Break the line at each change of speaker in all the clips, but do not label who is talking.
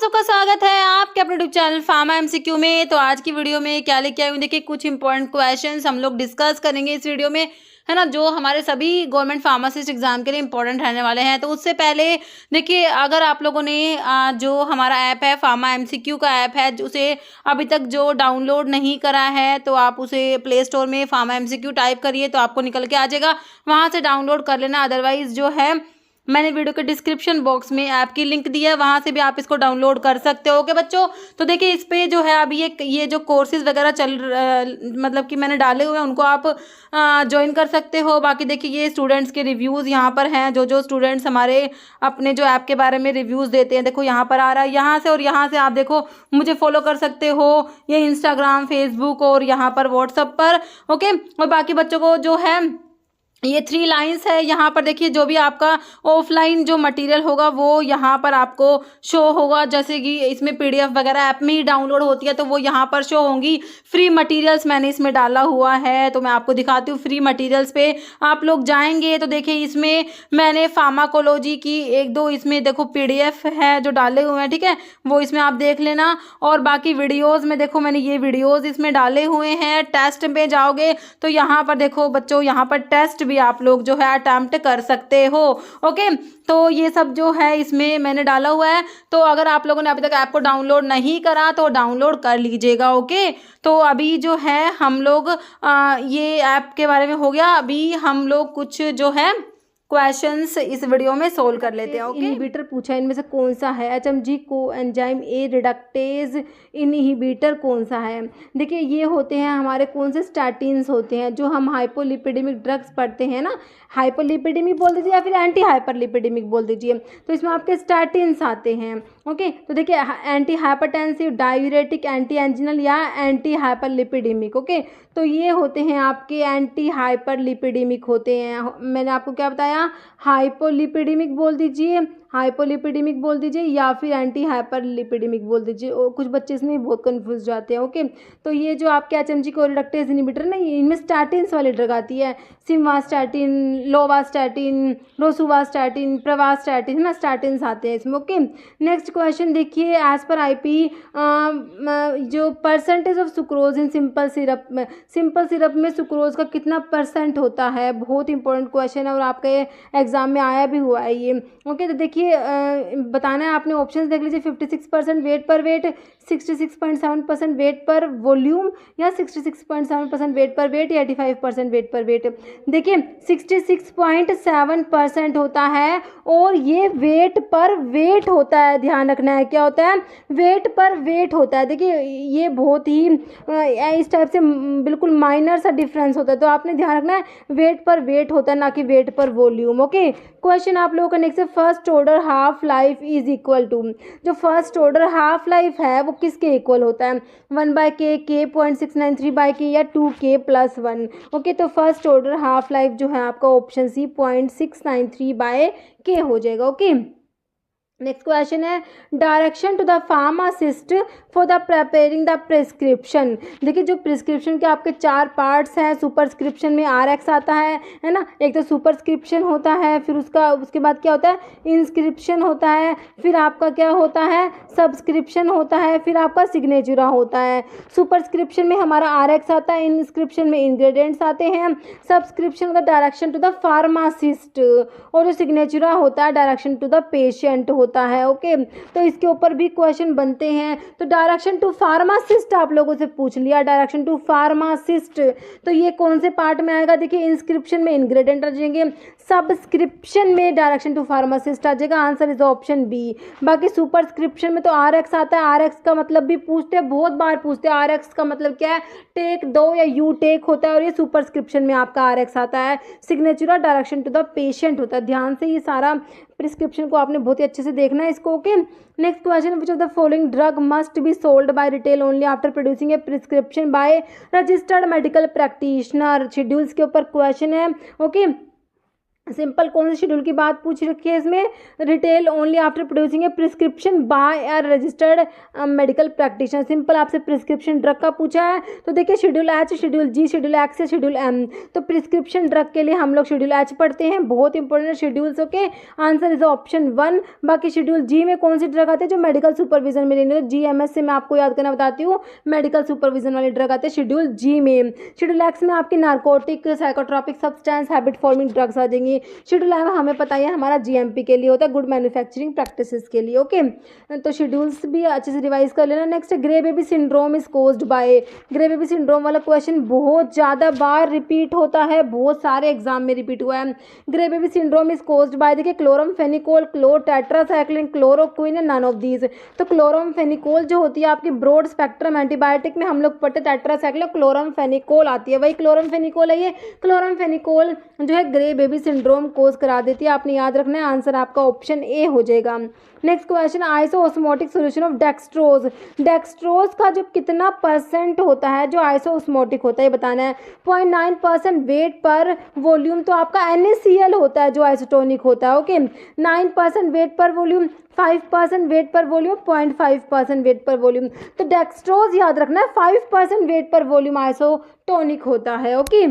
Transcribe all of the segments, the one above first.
सबका स्वागत है आपके अपने यूट्यूब चैनल फार्मा एमसीक्यू में। तो आज की वीडियो में क्या लेके आई हूँ, देखिए कुछ इंपॉर्टेंट क्वेश्चंस हम लोग डिस्कस करेंगे इस वीडियो में, है ना, जो हमारे सभी गवर्नमेंट फार्मासिस्ट एग्जाम के लिए इंपॉर्टेंट रहने वाले हैं। तो उससे पहले देखिए, अगर आप लोगों ने जो हमारा ऐप है फार्मा एमसीक्यू का ऐप है, उसे अभी तक जो डाउनलोड नहीं करा है तो आप उसे प्ले स्टोर में फार्मा एमसीक्यू टाइप करिए तो आपको निकल के आ जाएगा, वहाँ से डाउनलोड कर लेना। अदरवाइज जो है मैंने वीडियो के डिस्क्रिप्शन बॉक्स में ऐप की लिंक दिया है, वहाँ से भी आप इसको डाउनलोड कर सकते हो। ओके बच्चों, तो देखिए इस पे जो है अभी ये जो कोर्सेज वगैरह मतलब कि मैंने डाले हुए हैं उनको आप ज्वाइन कर सकते हो। बाकी देखिए ये स्टूडेंट्स के रिव्यूज़ यहाँ पर हैं, जो स्टूडेंट्स हमारे अपने जो ऐप के बारे में रिव्यूज़ देते हैं, देखो यहाँ पर आ रहा है, यहाँ से और यहाँ से आप देखो मुझे फॉलो कर सकते हो, ये इंस्टाग्राम, फेसबुक और यहाँ पर व्हाट्सएप पर। ओके, और बाकी बच्चों को जो है ये 3 लाइन्स है, यहाँ पर देखिए जो भी आपका ऑफलाइन जो मटेरियल होगा वो यहाँ पर आपको शो होगा, जैसे कि इसमें पीडीएफ वगैरह ऐप में ही डाउनलोड होती है तो वो यहाँ पर शो होंगी। फ्री मटेरियल्स मैंने इसमें डाला हुआ है, तो मैं आपको दिखाती हूँ। फ्री मटेरियल्स पे आप लोग जाएंगे तो देखिए इसमें मैंने फार्माकोलॉजी की 1-2 इसमें देखो पीडीएफ है जो डाले हुए हैं, ठीक है, वो इसमें आप देख लेना। और बाकी वीडियोज़ में देखो मैंने ये वीडियोज़ इसमें डाले हुए हैं। टेस्ट पे जाओगे तो यहाँ पर देखो बच्चों, यहाँ पर टेस्ट भी आप लोग जो है अटेम्प्ट कर सकते हो। ओके, तो ये सब जो है इसमें मैंने डाला हुआ है, तो अगर आप लोगों ने अभी तक ऐप को डाउनलोड नहीं करा तो डाउनलोड कर लीजिएगा। ओके, तो अभी जो है हम लोग ये ऐप के बारे में हो गया, अभी हम लोग कुछ जो है क्वेश्चंस इस वीडियो में सोल्व कर लेते हैं। ओके, इनहिबिटर पूछा है, इनमें से कौन सा है एचएमजी को एंजाइम ए रिडक्टेज इनहिबिटर कौन सा है। देखिए ये होते हैं हमारे कौन से स्टैटिन्स होते हैं जो हम हाइपोलिपिडेमिक ड्रग्स पढ़ते हैं ना, हाइपोलिपिडेमिक बोल दीजिए या फिर एंटी हाइपरलिपिडेमिक बोल दीजिए, तो इसमें आपके स्टैटिन्स आते हैं। ओके, तो देखिए एंटी हाइपरटेंसिव, डायूरेटिक, एंटी एंजिनल या एंटी हाइपरलिपिडेमिक। ओके, तो ये होते हैं आपके एंटी हाइपरलिपिडेमिक होते हैं। मैंने आपको क्या बताया, हाइपोलिपिडेमिक बोल दीजिए, हाइपोलिपिडेमिक बोल दीजिए या फिर एंटी हाइपरलिपिडेमिक बोल दीजिए। और कुछ बच्चे इसमें बहुत कंफ्यूज जाते हैं। ओके, तो ये जो आपके एचएमजी को रिडक्टेज इनहिबिटर ना, इनमें स्टैटिन्स वाली ड्रग आती है, सिम्वास्टैटिन, लोवास्टैटिन, रोसुवास्टैटिन, प्रवास्टैटिन, है ना, स्टैटिन्स आते हैं इसमें। ओके, नेक्स्ट क्वेश्चन देखिए, एज पर आईपी जो percentage of sucrose in simple syrup में सुक्रोज का कितना % होता है, बहुत इंपॉर्टेंट क्वेश्चन है और आपके एग्जाम में आया भी हुआ है ये। ओके, तो देखिए बताना है आपने, ऑप्शंस देख लीजिए, 56% वेट पर वेट, 66.7% वेट पर वॉल्यूम या 66.7% वेट पर वेट या 85% वेट पर वेट। देखिए 66.7% होता है और ये वेट पर वेट होता है, ध्यान रखना है क्या होता है, वेट पर वेट होता है। देखिए ये बहुत ही इस टाइप से बिल्कुल माइनर सा डिफरेंस होता है, तो आपने ध्यान रखना है वेट पर वेट होता है ना कि वेट पर वॉल्यूम। ओके, क्वेश्चन आप लोगों का नेक्स्ट है, first order half life is equal to, जो फर्स्ट ऑर्डर हाफ लाइफ है वो किसके इक्वल होता है, 1/k, k 0.693/k या 2k+1। ओके, तो फर्स्ट ऑर्डर हाफ लाइफ जो है आपका ऑप्शन सी 0.693/k हो जाएगा। ओके, नेक्स्ट क्वेश्चन है, direction to the pharmacist for the preparing the prescription. देखिए जो प्रिस्क्रिप्शन के आपके 4 पार्ट्स हैं, सुपरस्क्रिप्शन में RX आता है ना, एक तो सुपरस्क्रिप्शन होता है, फिर उसके बाद क्या होता है, इंस्क्रिप्शन होता है, फिर आपका क्या होता है, सब्सक्रिप्शन होता है, फिर आपका सिग्नेचुरा होता है। सुपरस्क्रिप्शन में हमारा RX आता है, इंस्क्रिप्शन में इंग्रेडिएंट्स आते हैं, सब्सक्रिप्शन का डायरेक्शन टू द फार्मासिस्ट, और जो सिग्नेचुरा होता है डायरेक्शन टू द पेशेंट होता है। ओके, तो इसके ऊपर भी क्वेश्चन बनते हैं। तो डायरेक्शन टू फार्मासिस्ट आप लोगों से पूछ लिया, डायरेक्शन टू फार्मासिस्ट, तो ये कौन से पार्ट में आएगा, देखिए इंस्क्रिप्शन में इंग्रेडिएंट आ जाएंगे, सब्सक्रिप्शन में डायरेक्शन टू फार्मासिस्ट आ जाएगा, आंसर इज ऑप्शन बी। बाकी सुपरस्क्रिप्शन में तो RX आता है, RX का मतलब भी पूछते हैं, बहुत बार पूछते हैं, RX का मतलब क्या है, टेक 2 या यू टेक होता है, और ये सुपरस्क्रिप्शन में आपका RX आता है। सिग्नेचुरा डायरेक्शन टू द पेशेंट होता है। ध्यान से ये सारा प्रिस्क्रिप्शन को आपने बहुत ही अच्छे से देखना है इसको। Okay, next question, which of the following drug must be sold by retail only after producing A prescription by registered medical practitioner. Schedules के ऊपर क्वेश्चन है। ओके, सिंपल कौन से शेड्यूल की बात पूछ रखी है इसमें, रिटेल ओनली आफ्टर प्रोड्यूसिंग ए प्रिस्क्रिप्शन बाय ए रजिस्टर्ड मेडिकल प्रैक्टिशनर। सिंपल आपसे प्रिस्क्रिप्शन ड्रग का पूछा है, तो देखिए शेड्यूल एच, शेड्यूल जी, शेड्यूल एक्स या शेड्यूल एम। तो प्रिस्क्रिप्शन ड्रग के लिए हम लोग शेड्यूल एच पढ़ते हैं, बहुत important schedules. Okay, answer is option 1। बाकी शेड्यूल जी में कौन सी ड्रग आते हैं, जो मेडिकल सुपरविजन में लेंगे, तो GMS से मैं आपको याद करना बताती हूँ, मेडिकल सुपरविजन वाले ड्रग आते हैं शेड्यूल जी में। शेड्यूल एक्स में आपकी narcotic, psychotropic substance, habit forming drugs आ जाएंगी। शेड्यूल एम हमें पता है हमारा GMP के लिए होता है, गुड मैन्युफैक्चरिंग प्रैक्टिसेस के लिए। ओके, तो शेड्यूल्स भी अच्छे से रिवाइज कर लेना। Next, grey baby syndrome is caused bye. Grey baby syndrome वाला क्वेश्चन बहुत ज़्यादा बार रिपीट होता है, बहुत सारे एग्जाम में रिपीट हुआ है। Grey baby syndrome is caused by, देखिए chloramphenicol, chlortetracycline, chloroquine and none of these. तो क्लोरमफेनिकोल जो होती है आपकी ब्रॉड स्पेक्ट्रम एंटीबायोटिक में हम लोग पढ़ते टेट्रासाइक्लिन, क्लोरमफेनिकोल आती है, वही क्लोरमफेनिकोल है ये। क्लोरमफेनिकोल जो है ग्रे बेबी सिंड्रोम कोज करा देती है, आपने याद रखना है। आंसर आपका ऑप्शन ए हो जाएगा। Next question, isoosmotic solution of dextrose. Dextrose का जो कितना % होता है जो आइसोओस्मोटिक होता है, ये बताना है। 0.9% वेट पर वॉल्यूम, तो आपका NaCl होता है जो आइसोटोनिक होता है। ओके, 9% वेट पर वॉल्यूम, 5% वेट पर वॉल्यूम, 0.5% वेट पर वॉल्यूम। तो डेक्सट्रोज याद रखना है 5% वेट पर वॉल्यूम आइसोटोनिक होता है। ओके,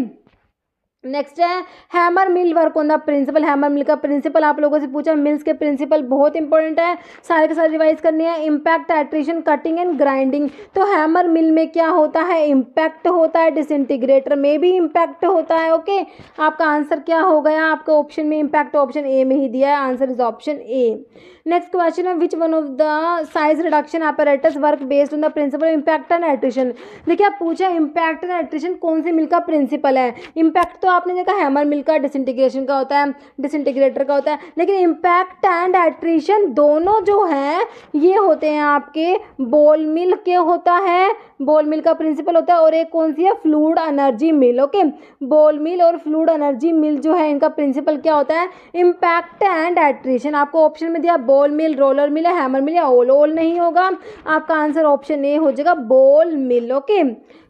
नेक्स्ट है hammer mill work on the principle. Hammer mill का प्रिंसिपल आप लोगों से पूछा, मिल्स के प्रिंसिपल बहुत इंपॉर्टेंट है, सारे के सारे रिवाइज करने हैं। Impact, attrition, cutting and grinding. तो हैमर मिल में क्या होता है, इम्पैक्ट होता है, डिसइंटीग्रेटर में भी इम्पैक्ट होता है। ओके, आपका आंसर क्या हो गया, आपका ऑप्शन में इम्पैक्ट ऑप्शन ए में ही दिया है, answer is option A. Next question है, which one of the size reduction apparatus work based on the principle impact and attrition. देखिए आप पूछा इम्पैक्ट एंड एट्रिशन कौन से मिल का प्रिंसिपल है। इम्पैक्ट तो आपने देखा हैमर मिल का डिसइंटीग्रेशन का होता है, डिसइंटीग्रेटर का होता है, लेकिन इम्पैक्ट एंड एट्रिशन दोनों जो हैं ये होते हैं आपके बॉल मिल के होता है, बॉल मिल का प्रिंसिपल होता है। और एक कौन सी है, फ्लूइड एनर्जी मिल। ओके, बॉल मिल और फ्लूइड एनर्जी मिल जो है इनका प्रिंसिपल क्या होता है, इम्पैक्ट एंड एट्रिशन। आपको ऑप्शन में दिया बॉल मिल, रोलर मिल, हैमर मिल या ओल। ओल नहीं होगा, आपका आंसर ऑप्शन ए हो जाएगा, बॉल मिल। ओके,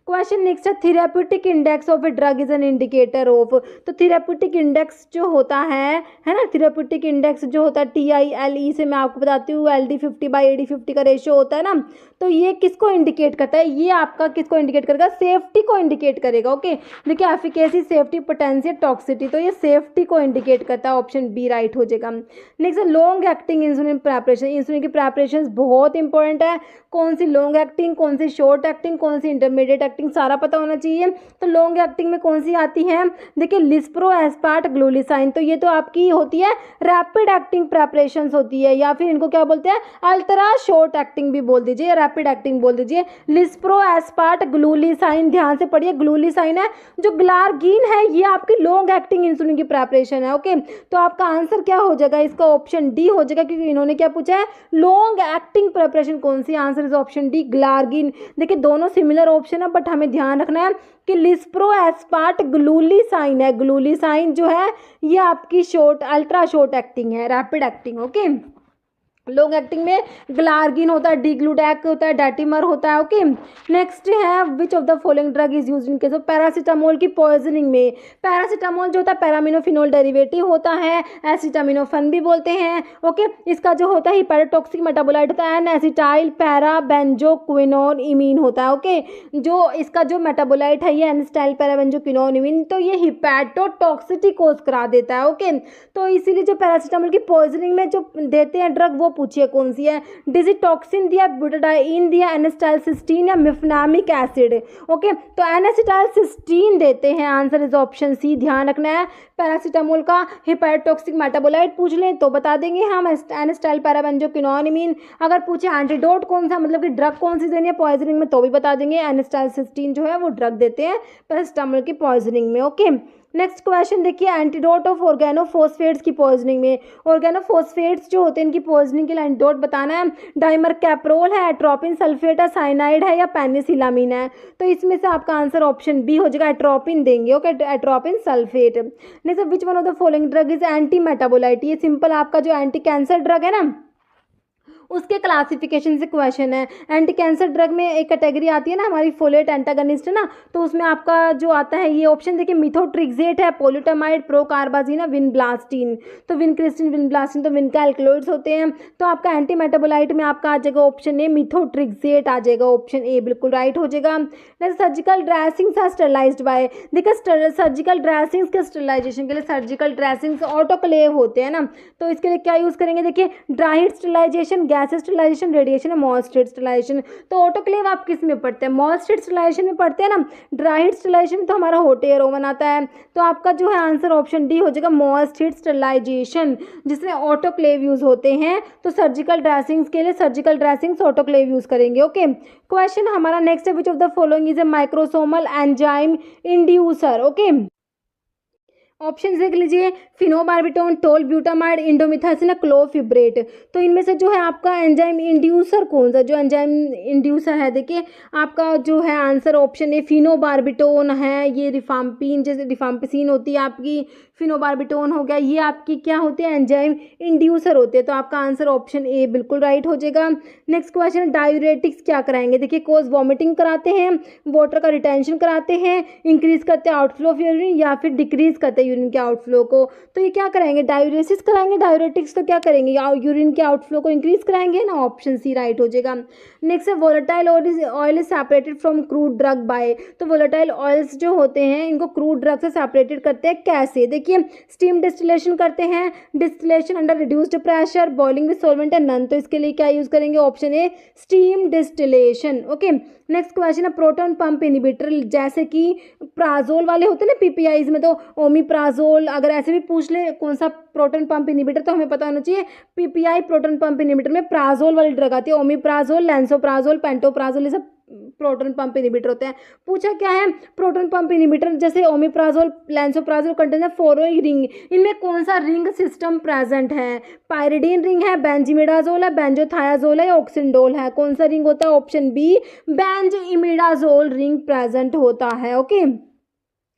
क्वेश्चन नेक्स्ट है, therapeutic index of a drug is an indicator of. तो थेराप्यूटिक इंडेक्स जो होता है ना, थेराप्यूटिक इंडेक्स जो होता है TILE से मैं आपको बताती हूँ, LD50/AD50 का रेशियो होता है ना, तो ये किसको इंडिकेट करता है, ये आपका किसको इंडिकेट करेगा, सेफ्टी को इंडिकेट करेगा। ओके, देखिए एफिकेसी, सेफ्टी, पोटेंशियल, टॉक्सिटी, तो ये सेफ्टी को इंडिकेट करता है, ऑप्शन बी राइट हो जाएगा। नेक्स्ट है long acting insulin preparation. Insulin की प्रेपरेशन बहुत इंपॉर्टेंट है, कौन सी लॉन्ग एक्टिंग, कौन सी शॉर्ट एक्टिंग, कौन सी इंटरमीडिएट एक्टिंग, सारा पता होना चाहिए। तो लॉन्ग एक्टिंग में कौन सी आती है, देखिए लिस्प्रो, एस्पार्ट, ग्लूलिसाइन। तो ये तो आपकी होती है रैपिड एक्टिंग प्रेपरेशंस होती है, या फिर इनको क्या बोलते हैं, अल्ट्रा शॉर्ट एक्टिंग भी बोल दीजिए, रैपिड एक्टिंग बोल दीजिए। लिस्प्रो, एस्पार्ट, ग्लूलिसाइन, ध्यान से पढ़िए, ग्लूलिसाइन है, जो ग्लार्गिन है ये आपकी लॉन्ग एक्टिंग इंसुलिन की प्रेपरेशन है। ओके, तो आपका आंसर क्या हो जाएगा, इसका ऑप्शन डी हो जाएगा, क्योंकि इन्होंने क्या पूछा है, लॉन्ग एक्टिंग प्रेपरेशन कौन सी, आंसर इज ऑप्शन डी, ग्लार्गिन। देखिए दोनों सिमिलर ऑप्शन है, बट हमें ध्यान रखना है कि लिस्प्रो, एस्पार्ट, ग्लूलिसाइन है। ग्लूलिसाइन जो है ये आपकी शॉर्ट, अल्ट्रा शॉर्ट एक्टिंग है, rapid acting. Okay, long acting में ग्लार्गिन होता है, डिग्लूडैक होता है, डैटिमर होता है। ओके, नेक्स्ट है विच of the following drug is used in case of paracetamol की पॉइजनिंग में। पैरासीटामोल जो होता है पैरामिनोफिनोल डेरिवेटिव होता है, एसिटामिनोफेन भी बोलते हैं। ओके, इसका जो होता है हिपैटोटॉक्सिक मेटाबोलाइट होता है, N acetyl para benzoquinone imine होता है। ओके, जो इसका जो मेटाबोलाइट है ये N acetyl para benzoquinone imine, तो ये हिपैटोटॉक्सिटी कोज करा देता है। ओके, तो इसीलिए जो पैरासीटामोल की पॉइजनिंग में जो देते हैं ड्रग वो पूछिए कौन सी है, डिजिटॉक्सिन दिया, ब्यूटाडाइन दिया, एनेस्टाइलसिस्टीन या मिफनामिक एसिड। ओके, तो एनेसिटाइलसिस्टीन देते हैं, आंसर इज ऑप्शन सी, ध्यान रखना है। पैरासीटामोल का हिपैटोटॉक्सिक मेटाबोलाइट पूछ लें तो बता देंगे हम, एनेस्टाइल पैराबेंजोक्विनोनिमीन। अगर पूछे एंटीडोट कौन सा, मतलब कि ड्रग कौन सी देनी है पॉइजनिंग में, तो भी बता देंगे, एनेस्टाइलसिस्टीन जो है वो ड्रग देते हैं पैरासीटामोल की पॉइजनिंग में। ओके, नेक्स्ट क्वेश्चन देखिए, एंटीडोट ऑफ ऑर्गेनोफॉस्फेट्स की पॉइजनिंग में। ऑर्गेनोफॉस्फेट्स जो होते हैं इनकी पॉइजनिंग के लिए एंटीडोट बताना है। डाइमर कैप्रोल है, एट्रोपिन सल्फेट है, साइनाइड है या पेनिसिलामिन है। तो इसमें से आपका आंसर ऑप्शन बी हो जाएगा, एट्रोपिन देंगे। Okay, atropine sulphate. Next, which one of the following drug is anti metabolite. ये सिंपल आपका जो एंटी कैंसर ड्रग है ना उसके क्लासिफिकेशन से क्वेश्चन है। एंटी कैंसर ड्रग में एक कैटेगरी आती है ना हमारी फोलेट एंटागनिस्ट है ना, तो उसमें आपका जो आता है ये ऑप्शन देखिए मिथोट्रिक्सेट है, पोलिटामाइड, प्रोकार्बाजिन, विनब्लास्टिन। तो विनक्रिस्टिन, विनब्लास्टिन तो विन के एल्कलॉइड्स होते हैं। तो आपका एंटी मेटाबोलाइट में आपका आ जाएगा ऑप्शन ए मिथोट्रिक्सेट आ जाएगा, ऑप्शन ए बिल्कुल राइट हो जाएगा। Next surgical dressings are sterilized by, देखिए सर्जिकल ड्रेसिंग्स के स्टरलाइजेशन के लिए सर्जिकल ड्रेसिंग्स ऑटोक्लेव होते हैं ना, तो इसके लिए क्या यूज़ करेंगे, देखिए dry heat sterilization, gas sterilization, radiation, moist heat sterilization. तो ऑटोक्लेव आप किस में पढ़ते हैं, मॉइस्ट हीट स्टरलाइजेशन में पढ़ते हैं ना। ड्राई हीट स्टरलाइजेशन में तो हमारा हॉट एयर ओवन आता है, तो आपका जो है आंसर ऑप्शन डी हो जाएगा मॉइस्ट हीट स्टरलाइजेशन, जिसमें ऑटोक्लेव यूज होते हैं। तो सर्जिकल ड्रेसिंग्स के लिए सर्जिकल ड्रेसिंग्स ऑटोक्लेव यूज करेंगे। ओके, क्वेश्चन हमारा नेक्स्ट है, विच of the following is a microsomal enzyme inducer. Okay, option देख लीजिए, फिनोबार्बिटोन, टोलब्यूटामाइड, इंडोमिथासिन, क्लोफिब्रेट। तो इनमें से जो है आपका एंजाइम इंड्यूसर कौन सा, जो एंजाइम इंड्यूसर है देखिए आपका जो है आंसर ऑप्शन ए फिनोबार्बिटोन है। ये रिफाम्पिन जैसे रिफाम्पिसिन होती है आपकी, फिनोबार्बिटोन हो गया, ये आपकी क्या होती है एंजाइम इंड्यूसर होते हैं। तो आपका आंसर ऑप्शन ए बिल्कुल राइट हो जाएगा। नेक्स्ट क्वेश्चन, डायूरेटिक्स क्या कराएंगे, देखिए कोज वॉमिटिंग कराते हैं, वाटर का रिटेंशन कराते हैं, इंक्रीज करते हैं आउटफ्लो ऑफ यूरिन, या फिर डिक्रीज करते हैं यूरिन के आउटफ्लो को। तो ये क्या कराएंगे, डायूरेसिस कराएंगे। डायूरेटिक्स तो क्या करेंगे, यूरिन के आउटफ्लो को इंक्रीज कराएंगे ना, ऑप्शन सी राइट हो जाएगा। नेक्स्ट है volatile oil is separated from crude drug bye. तो वोलेटाइल ऑयल्स जो होते हैं इनको क्रूड ड्रग से सेपरेटेड करते हैं कैसे, देखिए स्टीम डिस्टिलेशन करते हैं, distillation under reduced pressure, boiling with solvent है नन। तो इसके लिए क्या यूज करेंगे, option A steam distillation. Okay, next question है प्रोटॉन पंप इनिबिटर, जैसे कि प्राजोल वाले होते हैं ना पीपीआईज में, तो ओमिप्राजोल, अगर ऐसे भी पूछ ले कौन सा प्रोटॉन पंप इनिबिटर, तो हमें पता होना चाहिए पीपीआई प्रोटॉन पंप इनिबिटर में प्राजोल वाली ड्रग आती है, ओमिप्राजोल, लैंसोप्राजोल, पेंटोप्राजोल, ये सब प्रोटॉन पंप इनिबिटर होते हैं। पूछा क्या है, प्रोटॉन पंप इनिबिटर जैसे omeprazole, lansoprazole contain the following ring, इनमें कौन सा रिंग सिस्टम प्रेजेंट है, पायरिडीन रिंग है, बेंजीमिडाजोल है, बेंजोथायाजोल है, ऑक्सिंडोल है। कौन सा रिंग होता है, option B benzimidazole ring present होता है। ओके,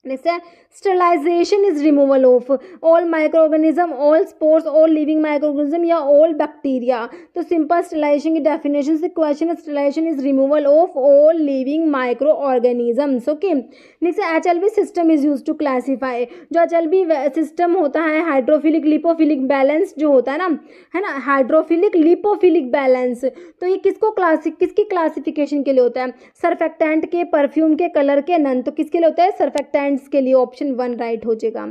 नेक्स्ट है sterilization is removal of all micro organism, all spores, all living micro organism या ऑल बैक्टीरिया। तो सिंपल स्टरलाइजेशन की डेफिनेशन से क्वेश्चन है, sterilization is removal of all living micro organisms. Okay, next HLB system is use to classify, जो HLB system होता है hydrophilic lipophilic balance जो होता है ना हाइड्रोफिलिक लिपोफिलिक बैलेंस। तो ये किसकी क्लासिफिकेशन के लिए होता है, सर्फेक्टेंट के, परफ्यूम के, कलर के, नन। तो किसके लिए होता है, सर्फेक्टेंट्स के लिए, ऑप्शन 1 राइट हो जाएगा।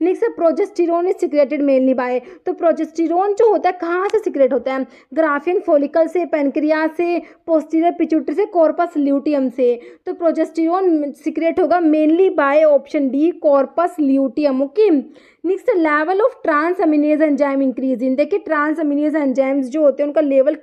नेक्स्ट है progesterone is secreted mainly by. तो प्रोजेस्टेरोन जो होता है कहाँ से सिक्रेट होता है, ग्राफियन फॉलिकल से, पेनक्रियास से, पोस्टीरियर पिट्यूटरी से, कॉर्पस ल्यूटियम से। तो प्रोजेस्टेरोन सिक्रेट होगा mainly by option D corpus luteum. Okay, next level of transaminase enzyme increase in, देखिए ट्रांस अमीनेज एंजाइम्स जो होते हैं उनका लेवल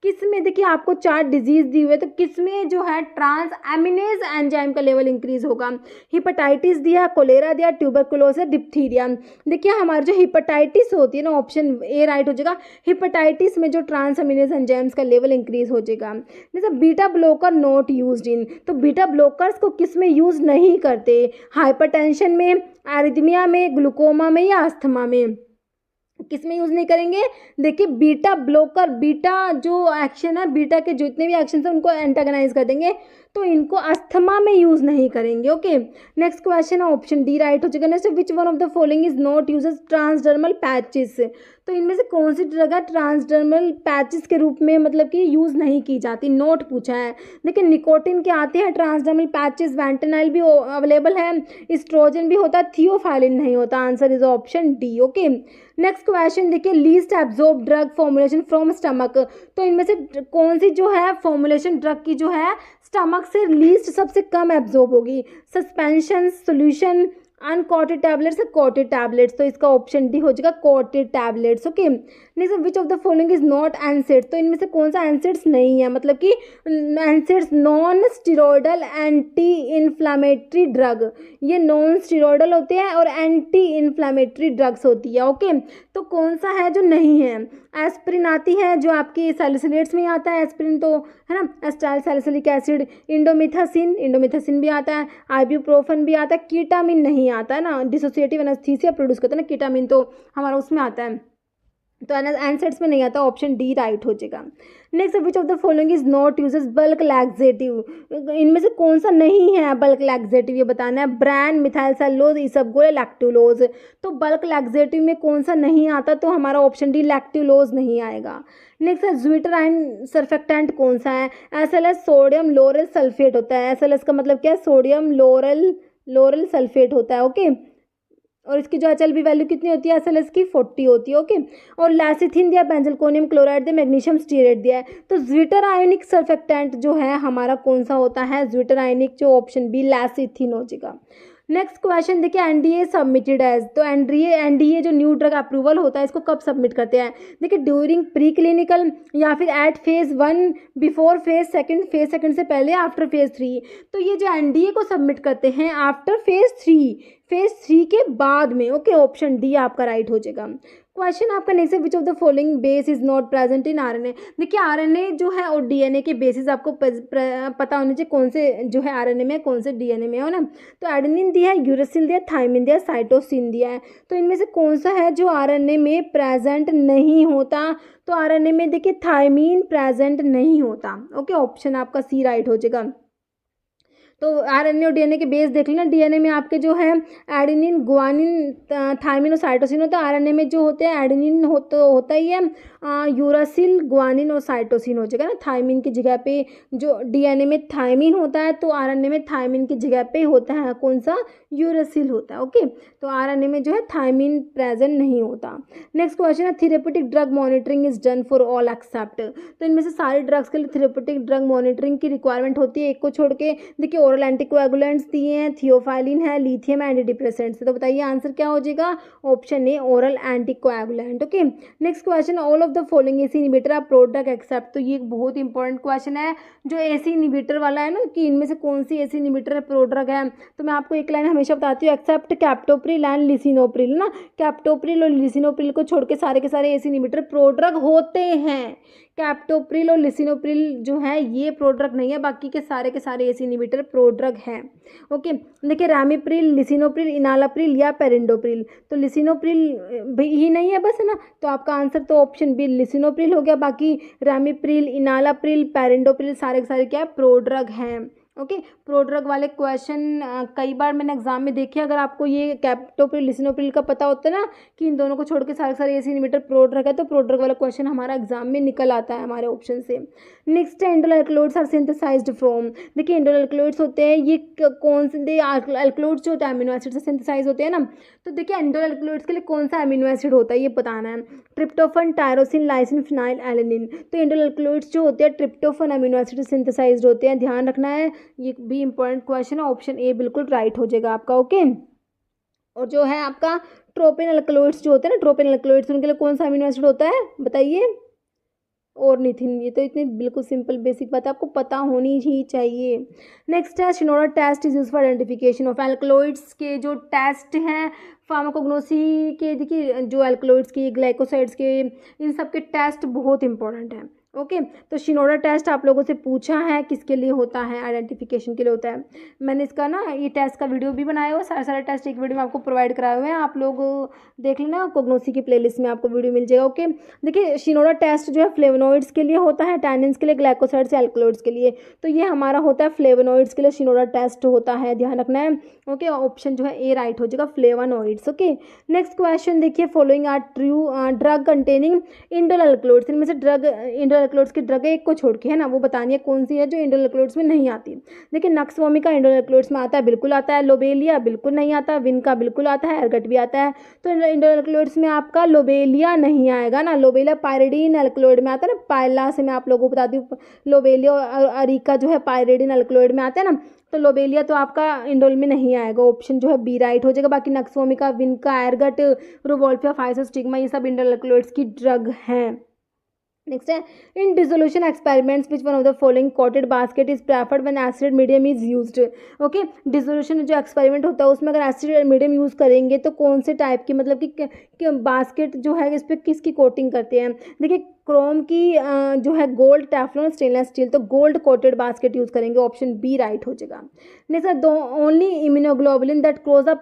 किस में, देखिए आपको 4 डिजीज दी हुई है, तो किस में जो है ट्रांस अमीनेज एंजाइम का लेवल इंक्रीज होगा, हिपेटाइटिस दिया, कोलेरा दिया, ट्यूबरकुलोसिस, डिप्थीरिया। देखिए हमारी जो हिपेटाइटिस होती है ना, ऑप्शन ए राइट हो जाएगा, हिपेटाइटिस में जो ट्रांस अमीनेज एंजाइम्स का लेवल इंक्रीज हो जाएगा। जैसे beta blocker not used in, तो बीटा ब्लॉकर्स को किस में यूज नहीं करते, हाइपरटेंशन में, एरिथमिया में, ग्लूकोमा में या अस्थमा में, किस में यूज़ नहीं करेंगे, देखिए बीटा ब्लॉकर, बीटा जो एक्शन है, बीटा के जितने भी एक्शन है उनको एंटागनाइज कर देंगे, तो इनको अस्थमा में यूज़ नहीं करेंगे। ओके, नेक्स्ट क्वेश्चन है ऑप्शन डी राइट हो जाएगा। Next, which one of the following is not uses transdermal patches. तो इनमें से कौन सी ड्रग है ट्रांसडर्मल पैचेस के रूप में मतलब कि यूज़ नहीं की जाती, नोट पूछा है। देखिए निकोटिन के आते हैं ट्रांसडर्मल पैचेस, वेंटेनाइल भी अवेलेबल है, एस्ट्रोजन भी होता है, थियोफाइलिन नहीं होता। Answer is option D. Okay, next question देखिए least absorb drug formulation from stomach. तो इनमें से कौन सी जो है फॉर्मुलेशन ड्रग की जो है स्टमक से लीस्ट सबसे कम एब्जॉर्ब होगी, suspension, solution, uncoated tablets, coated tablets. तो इसका ऑप्शन डी हो जाएगा coated tablets. Okay, next which of the following is not एनसेड। तो इनमें से कौन सा एनसेड्स नहीं है, मतलब कि NSAIDs non steroidal anti inflammatory drug, ये नॉन स्टीरॉयडल होते हैं और एंटी इन्फ्लामेटरी ड्रग्स होती है। ओके, तो कौन सा है जो नहीं है, एस्प्रिन आती है जो आपकी सैलिसिलेट्स में आता है, एस्प्रिन तो है ना, एस्टाइल सैलिसिलिक एसिड, इंडोमिथासिन भी आता है, आइब्यूप्रोफन भी आता है, कीटामिन नहीं आता है ना, डिसोसिएटिव एनेस्थीसिया प्रोड्यूस करता है ना कीटामिन, तो हमारा उसमें आता है तो एनसेट्स में नहीं आता, ऑप्शन डी राइट हो जाएगा। Next, which of the following is not uses bulk laxative, इनमें से कौन सा नहीं है बल्क लैक्सेटिव, ये बताना है। ब्रांड, मिथाइल सेलुलोज, इसबगोल, लैक्टुलोज। तो बल्क लैक्सेटिव में कौन सा नहीं आता, तो हमारा ऑप्शन डी लैक्टुलोज नहीं आएगा। नेक्स्ट है ज्विटराइन सर्फेक्टेंट कौन सा है। SLS सोडियम लोरल सल्फेट होता है। SLS का मतलब क्या है, सोडियम लोरल सल्फेट होता है। ओके, और इसकी जो HLB वैल्यू कितनी होती है SLS की 40 होती है। ओके, और लैसिथिन दिया, बेंजलकोनियम क्लोराइड दिया, मैग्नीशियम स्टीरेट दिया है। तो ज्विटर आयोनिक सर्फेक्टेंट जो है हमारा कौन सा होता है, ज्विटर आयोनिक, जो ऑप्शन बी लैसिथिन हो जाएगा। नेक्स्ट क्वेश्चन देखिए, NDA सबमिटेड एज, तो NDA जो न्यू ड्रग अप्रूवल होता है इसको कब सबमिट करते हैं। देखिए ड्यूरिंग प्री क्लिनिकल, या फिर at phase 1, before phase second से पहले, आफ्टर फेज 3। तो ये जो NDA को सबमिट करते हैं आफ्टर फेज 3 के बाद में। ओके, ऑप्शन डी आपका राइट हो जाएगा। क्वेश्चन आपका नेक्स्ट है, विच of the following base is not present in RNA। देखिए RNA जो है और DNA के बेसिस आपको पता होने चाहिए, कौन से जो है RNA में, कौन से DNA में, हो ना। तो एडेनिन दिया है, यूरासिल दिया, थाइमिन दिया, साइटोसिन दिया है। तो इनमें से कौन सा है जो RNA में प्रेजेंट नहीं होता, तो RNA में देखिए थाइमिन प्रेजेंट नहीं होता। ओके, ऑप्शन आपका सी राइट हो जाएगा। तो RNA और DNA के बेस देख लेना। DNA में आपके जो है एडेनिन, गुआनिन, थाइमिन और साइटोसिन होता है। RNA में जो होते हैं एडेनिन होता ही है, यूरासिल, गुआनिन और साइटोसिन हो जाएगा ना। थाइमिन की जगह पे जो DNA में थाइमिन होता है, तो RNA में थाइमिन की जगह पे होता है कौन सा, यूरासिल होता है। ओके, तो RNA में जो है थाइमिन प्रेजेंट नहीं होता। नेक्स्ट क्वेश्चन है, therapeutic drug monitoring is done for all except. तो इनमें से सारे ड्रग्स के लिए थेरेपेटिक ड्रग मॉनिटरिंग की रिक्वायरमेंट होती है, एक को छोड़ के। देखिए ओरल एंटीकोएगुलेंट्स दिए हैं, थियोफाइलिन है, लिथियम एंटी डिप्रेसेंट्स। तो बताइए आंसर क्या हो जाएगा, option A oral anticoagulant. Okay, next question, all of the following AC inhibitor are product except. तो ये एक बहुत इंपॉर्टेंट क्वेश्चन है जो AC इनहिबिटर वाला है ना, कि इनमें से कौन सी AC इनहिबिटर प्रोडक्ट है। तो मैं आपको एक लाइन हमेशा बताती हूँ, एक्सेप्ट कैप्टोप्रिल एंड लिसिनोप्रिल ना। कैप्टोप्रिल और लिसिनोप्रिल को छोड़ के सारे के सारे AC इनहिबिटर प्रोडक्ट होते हैं। कैप्टोप्रिल और लिसिनोप्रिल जो है ये प्रोड्रग नहीं है, बाकी के सारे AC इनहिबिटर प्रोड्रग हैं। ओके, देखिए रामिप्रिल, लिसिनोप्रिल, इनालाप्रिल या पेरिंडोप्रिल। तो लिसिनोप्रिल ही नहीं है बस, है ना। तो आपका आंसर तो ऑप्शन बी लिसिनोप्रिल हो गया। बाकी रामिप्रिल, इनालाप्रिल, पेरिंडोप्रिल सारे के सारे क्या प्रोड्रग हैं। ओके, प्रोड्रग वाले क्वेश्चन कई बार मैंने एग्जाम में देखे। अगर आपको ये कैप्टोप्रिल, लिसिनोप्रिल का पता होता है ना, कि इन दोनों को छोड़ के सारे सारे AC इनहिबिटर प्रोड्रग है, तो प्रोड्रग वाला क्वेश्चन हमारा एग्जाम में निकल आता है हमारे ऑप्शन से। नेक्स्ट है, indole alkaloids are synthesized from. देखिए इंडोल एल्कलॉइड्स होते हैं, ये कौन से एल्कलॉइड्स जो होते हैं अमीनो एसिड से सिंथेसाइज होते हैं ना। तो देखिए इंडोल एल्कलॉइड्स के लिए कौन सा अमीनो एसिड होता है ये बताना है। Tryptophan, tyrosine, lysine, phenyl alanine. तो इंडोल एल्कलॉइड्स जो होते हैं ट्रिप्टोफन अमीनो एसिड से सिंथेसाइज्ड होते हैं, ध्यान रखना है, ये भी इंपॉर्टेंट क्वेश्चन है। ऑप्शन ए बिल्कुल राइट हो जाएगा आपका। ओके, और जो है आपका ट्रोपिन एल्कलॉइड्स जो होते हैं ना, ट्रोपिन एल्कलॉइड्स, उनके लिए कौन सा अमीनो एसिड होता है बताइए, और निथिन। ये तो इतनी बिल्कुल सिंपल बेसिक बात है, आपको पता होनी ही चाहिए। नेक्स्ट है, Shinoda test is use for identification of alkaloids के जो टेस्ट हैं फार्माकोग्नोसी के। देखिए जो एल्कलॉइड्स के, ग्लाइकोसाइड्स के, इन सब के टेस्ट बहुत इंपॉर्टेंट हैं। ओके, तो शिनोडा टेस्ट आप लोगों से पूछा है किसके लिए होता है, आइडेंटिफिकेशन के लिए होता है। मैंने इसका ना ये टेस्ट का वीडियो भी बनाया हुआ, सारे टेस्ट एक वीडियो में आपको प्रोवाइड कराए हुए हैं, आप लोग देख लेना, कोग्नोसी की प्लेलिस्ट में आपको वीडियो मिल जाएगा। ओके, देखिए शिनोडा टेस्ट जो है फ्लेवोनॉइड्स के लिए होता है, टैनिन्स के लिए, ग्लाइकोसाइड्स या एल्कलॉइड्स के लिए। तो ये हमारा होता है फ्लेवोनॉइड्स के लिए शिनोडा टेस्ट होता है, ध्यान रखना है। ओके, ऑप्शन जो है ए राइट हो जाएगा, फ्लेवोनॉइड्स। ओके, नेक्स्ट क्वेश्चन देखिए, following are true drug containing indole alkaloids. इनमें से ड्रग इंडोल एल्कलॉइड्स की ड्रग एक को छोड़ के, है ना, वो बतानी है कौन सी है जो इंडोल एल्कलॉइड्स में नहीं आती। देखिए नक्सवोमिका इंडोल एल्कलॉइड्स में आता है, बिल्कुल आता है। लोबेलिया बिल्कुल नहीं आता, विनका बिल्कुल आता है, एर्गट भी आता है। तो इंडोल एल्कलॉइड्स में आपका लोबेलिया नहीं आएगा ना। लोबेलिया पायरिडीन एल्कलॉइड में आता है ना, पायला से मैं आप लोगों को बताती हूँ, लोबेलिया और अरिका जो है पायरिडीन एल्कलॉइड में आते हैं ना। तो लोबेलिया तो आपका इंडोल में नहीं आएगा, ऑप्शन जो है बी राइट हो जाएगा। बाकी नक्सवोमिका, विनका, एर्गट, रुवोल्फिया, फाइसोस्टिग्मा ये सब इंडोल एल्कलॉइड्स की ड्रग हैं। नेक्स्ट है, in dissolution experiments which one of the following coated basket is preferred when acid medium is used. Okay, dissolution जो एक्सपेरिमेंट होता है उसमें अगर एसिड मीडियम यूज़ करेंगे तो कौन से टाइप की, मतलब कि बास्केट जो है इस पर किसकी कोटिंग करते हैं। देखिए क्रोम की जो है गोल्ड, टेफ्लॉन, स्टेनलेस स्टील, तो गोल्ड कोटेड बास्केट यूज़ करेंगे, ऑप्शन बी राइट हो जाएगा। नेक्स्ट है, दो only immunoglobulin that cross the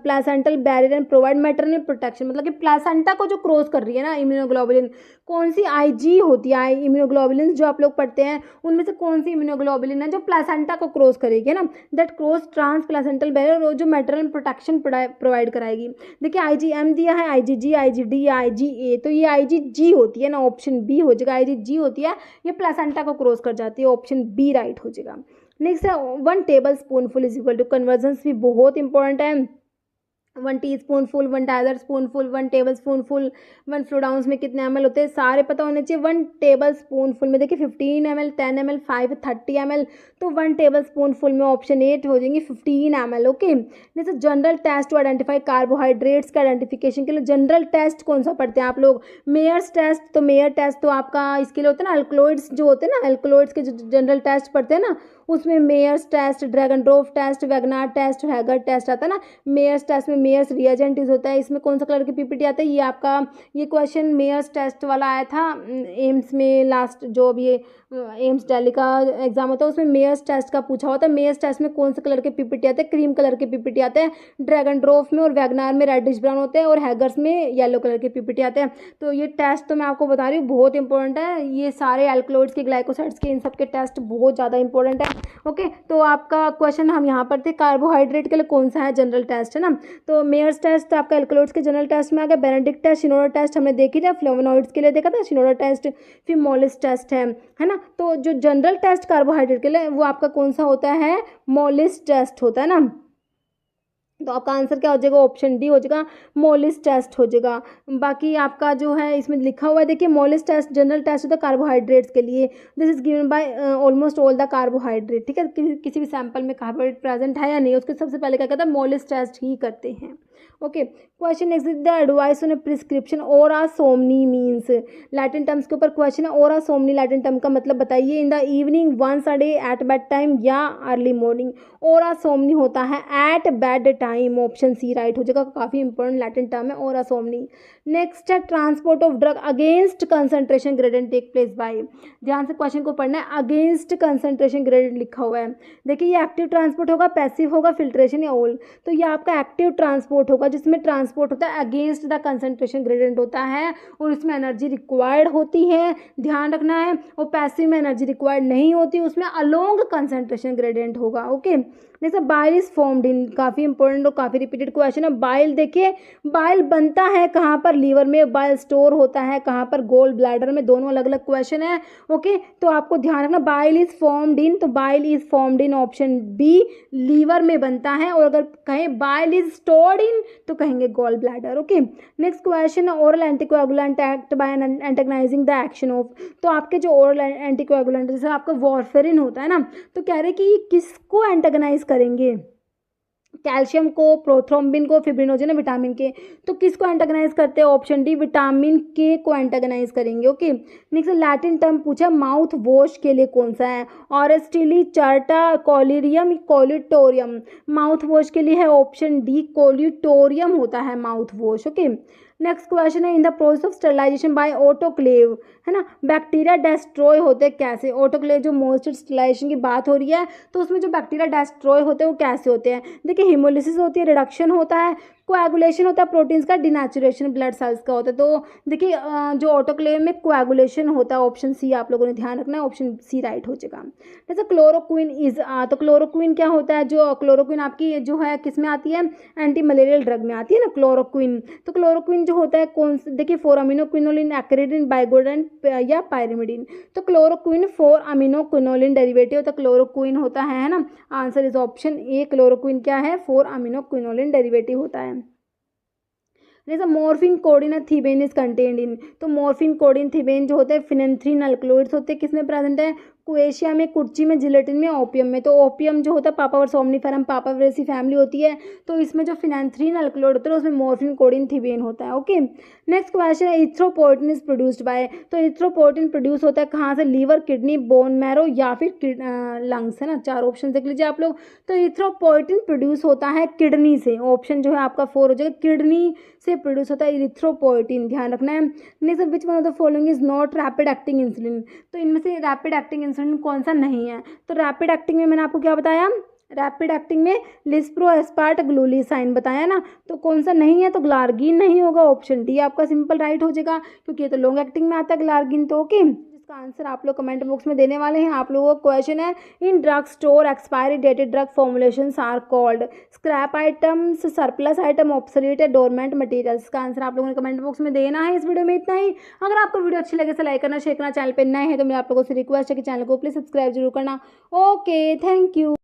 placental barrier and provide maternal protection, मतलब कि प्लासेंटा को जो क्रॉस कर रही है ना इम्यूनोग्लोबुलिन, कौन सी आईजी होती है, इम्यूनोग्लोबुलिन जो आप लोग पढ़ते हैं उनमें से कौन सी इम्यूनोग्लोबुलिन है जो प्लासेंटा को क्रॉस करेगी ना, that cross trans placental barrier, और जो मैटरनल प्रोटेक्शन प्रोवाइड कराएगी। देखिए आईजीएम दिया है, आईजीजी, आईजीडी, आईजीए, तो ये आईजीजी होती है ना, ऑप्शन बी हो जाएगा। आईजीजी होती है, ये प्लासेंटा को क्रॉस कर जाती है, ऑप्शन बी राइट हो जाएगा। नेक्स्ट है 1 table spoonful is equal to, conversions भी बहुत इंपॉर्टेंट है। 1 teaspoonful, 1 tiger spoonful, 1 table spoonful, 1 fluid ounce में कितने ml होते हैं सारे पता होने चाहिए। 1 टेबल स्पूनफुल में देखिए 15 ml, 10 ml, 5, 30 ml, तो 1 टेबल स्पूनफुल में ऑप्शन 8 हो जाएंगे 15 ml। ओके, जैसे general test to identify carbohydrates के आइडेंटिफिकेशन के लिए जनरल टेस्ट कौन सा पढ़ते हैं आप लोग, मेयर्स टेस्ट, तो मेयर टेस्ट तो आपका इसके लिए होता है ना, अल्कलॉइड्स जो होते हैं ना, अल्कलॉइड्स के जो जनरल टेस्ट पढ़ते हैं ना, उसमें Mayer's test, Dragendorff test, Wagner test, Hager test आता है ना। मेयर्स टेस्ट में मेयर्स रिएजेंट यूज होता है, इसमें कौन सा कलर की पीपीटी आता है, ये आपका ये क्वेश्चन मेयर्स टेस्ट वाला आया था एम्स में लास्ट, जो भी ये एम्स दिल्ली का एग्जाम होता है उसमें मेयर्स टेस्ट का पूछा होता है। मेयर्स टेस्ट में कौन से कलर के पीपीटी आते हैं, क्रीम कलर के पीपीटी आते हैं, ड्रैगन ड्रॉफ में और वैगनार में रेडिश ब्राउन होते हैं, और हैगर्स में येलो कलर के पीपीटी आते हैं। तो ये टेस्ट तो मैं आपको बता रही हूँ बहुत इंपॉर्टेंट है, ये सारे एल्कलॉइड्स के, ग्लाइकोसाइड्स के, इन सब के टेस्ट बहुत ज़्यादा इंपॉर्टेंट है। ओके, तो आपका क्वेश्चन हम यहाँ पर थे कार्बोहाइड्रेट के लिए कौन सा है जनरल टेस्ट, है ना। तो मेयर्स टेस्ट आपका एल्कलॉइड्स के जनरल टेस्ट में आ गया। बेनेडिक्ट टेस्ट, शिनोडा टेस्ट हमने देखी था, फ्लेवोनॉइड्स के लिए देखा था शिनोडा टेस्ट, फिर मोलिस टेस्ट है ना। तो जो जनरल टेस्ट कार्बोहाइड्रेट के लिए वो आपका कौन सा होता है, मोलिस टेस्ट होता है ना। तो आपका आंसर क्या हो जाएगा, ऑप्शन डी हो जाएगा, मोलिस टेस्ट हो जाएगा। बाकी आपका जो है इसमें लिखा हुआ है देखिए, मोलिस टेस्ट जनरल टेस्ट होता है कार्बोहाइड्रेट्स के लिए, this is given by almost all the carbohydrate, ठीक है। किसी भी सैंपल में कार्बोहाइड्रेट प्रेजेंट है या नहीं, उसके सबसे पहले क्या कहता है, मोलिस टेस्ट ही करते हैं। Okay, question next, the advice on a prescription ओरा सोमनी मीन्स, लैटिन टर्म्स के ऊपर क्वेश्चन है। ओरा सोमनी लैटिन टर्म का मतलब बताइए, in the evening, once a day, at bed time या अर्ली मॉर्निंग। ओरा सोमनी होता है at bed time, option C right हो जाएगा, काफ़ी इंपॉर्टेंट लैटिन टर्म है ओरा सोमनी। नेक्स्ट है, transport of drug against concentration gradient take place by, ध्यान से क्वेश्चन को पढ़ना है, अगेंस्ट कंसंट्रेशन ग्रेडियंट लिखा हुआ है। देखिए ये एक्टिव ट्रांसपोर्ट होगा, पैसिव होगा, फिल्ट्रेशन या ऑल, तो ये आपका एक्टिव ट्रांसपोर्ट होगा, जिसमें ट्रांसपोर्ट होता है अगेंस्ट द कंसंट्रेशन ग्रेडियंट होता है, और इसमें एनर्जी रिक्वायर्ड होती है, ध्यान रखना है। और पैसिव में एनर्जी रिक्वायर्ड नहीं होती, उसमें अलोंग कंसंट्रेशन ग्रेडियंट होगा। ओके, जैसे बाइल इज फॉर्म्ड इन, काफ़ी इंपॉर्टेंट और काफ़ी रिपीटेड क्वेश्चन है। बाइल देखिए, बाइल बनता है कहाँ पर, लीवर में, बाइल स्टोर होता है कहाँ पर, गोल ब्लैडर में, दोनों अलग अलग क्वेश्चन है। ओके, तो आपको ध्यान रखना, बाइल इज फॉर्म्ड इन, तो bile is formed in option B, liver में बनता है, और अगर कहें बाइल इज स्टोर्ड इन तो कहेंगे gall bladder. Okay, next question, oral anticoagulant act by antagonising the action of, तो आपके जो ओरल एंटीकोएगुलेंट जैसे आपका वॉरफेरिन होता है ना, तो कह रहे कि ये किसको एंटेगनाइज करेंगे, कैल्शियम को, प्रोथ्रोम्बिन को, फिब्रिनोजन, विटामिन के, तो किसको एंटागनाइज करते हैं, ऑप्शन डी, विटामिन के को एंटागनाइज करेंगे। ओके, नेक्स्ट लैटिन टर्म पूछा माउथ वॉश के लिए कौन सा है, ऑरेस्टिली, चार्टा, कोलिरियम, कोलिटोरियम। माउथ वॉश के लिए है ऑप्शन डी, कोलिटोरियम होता है mouth wash. Okay, next question है, in the process of sterilisation by autoclave, है ना, बैक्टीरिया डिस्ट्रॉय होते हैं कैसे, ऑटोक्लेव जो मोस्टर स्टरलाइजेशन की बात हो रही है, तो उसमें जो बैक्टीरिया डिस्ट्रॉय होते हैं वो कैसे होते हैं। देखिए हिमोलिसिस होती है, रिडक्शन होता है, कोएगुलेशन होता है प्रोटीन्स का, डिनेचुरेशन ब्लड सेल्स का होता है। तो देखिए जो ऑटोक्लेव में कोएगुलेशन होता है, ऑप्शन सी आप लोगों ने ध्यान रखना है, ऑप्शन सी राइट हो जाएगा। जैसे क्लोरोक्विन इज, तो क्लोरोक्विन क्या होता है, जो क्लोरोक्विन आपकी जो है किस में आती है, एंटी मलेरियल ड्रग में आती है ना क्लोरोक्विन। तो क्लोरोक्विन जो होता है कौन से, देखिए 4 अमीनोक्विनोलिन, एक्रिडिन, बाइगोडन या पायरिमिडिन, तो क्लोरोक्विन 4 अमीनोक्विनोलिन डेरिवेटिव, तो क्लोरोक्विन होता है ना, answer is option A, chloroquine क्या है, 4 अमीनोक्विनोलिन डेरिवेटिव होता है। जैसे मॉर्फिन, कोडिन और थीबेन इज कंटेन्ड इन, तो मॉर्फिन, कोडिन, थीबेन जो होते हैं फिनेंथ्रीन अल्कलॉइड्स होते हैं, किसमें प्रेजेंट है, क्वेशिया में, कुर्ची में, जिलेटिन में, ओपियम में। तो ओपियम जो होता है पापावर सोमनीफेरम, पापावरेसी फैमिली होती है, तो इसमें जो फिनेंथ्रीन अल्कलॉइड होता है उसमें मॉर्फिन, कोडिन, थीबेन होता है। ओके, नेक्स्ट क्वेश्चन है, इथ्रोपोर्टिन इज प्रोड्यूस्ड बाय, तो इथ्रोपोर्टिन प्रोड्यूस होता है कहाँ से, लीवर, किडनी, बोन मैरो या फिर लंग्स, है ना, 4 ऑप्शन देख लीजिए आप लोग। तो इथ्रोपोर्टिन प्रोड्यूस होता है किडनी से, ऑप्शन जो है आपका 4 हो जाएगा, किडनी से
प्रोड्यूस होता है इरिथ्रोपोइटिन, ध्यान रखना है। Next, which one of the following is not rapid acting insulin, तो इनमें से रैपिड एक्टिंग इंसुलिन कौन सा नहीं है? तो रैपिड एक्टिंग में मैंने आपको क्या बताया, रैपिड एक्टिंग में लिस्प्रो एस्पार्ट ग्लूलीसाइन बताया ना, तो कौन सा नहीं है? तो ग्लार्गिन नहीं होगा, ऑप्शन डी आपका सिंपल राइट हो जाएगा, क्योंकि ये तो लॉन्ग एक्टिंग में आता है ग्लार्गिन। तो ओके, इसका आंसर आप लोग कमेंट बॉक्स में देने वाले हैं। आप लोगों का क्वेश्चन है, in drug store expiry dated drug formulations are called scrap items, surplus item, obsolete, dormant materials. इसका आंसर आप लोगों ने कमेंट बॉक्स में देना है। इस वीडियो में इतना ही। अगर आपको वीडियो अच्छी लगे तो लाइक करना, शेयर करना, चैनल पर नए हैं तो मैं आप लोगों से रिक्वेस्ट है कि चैनल को प्लीज सब्सक्राइब जरूर करना। Okay, thank you.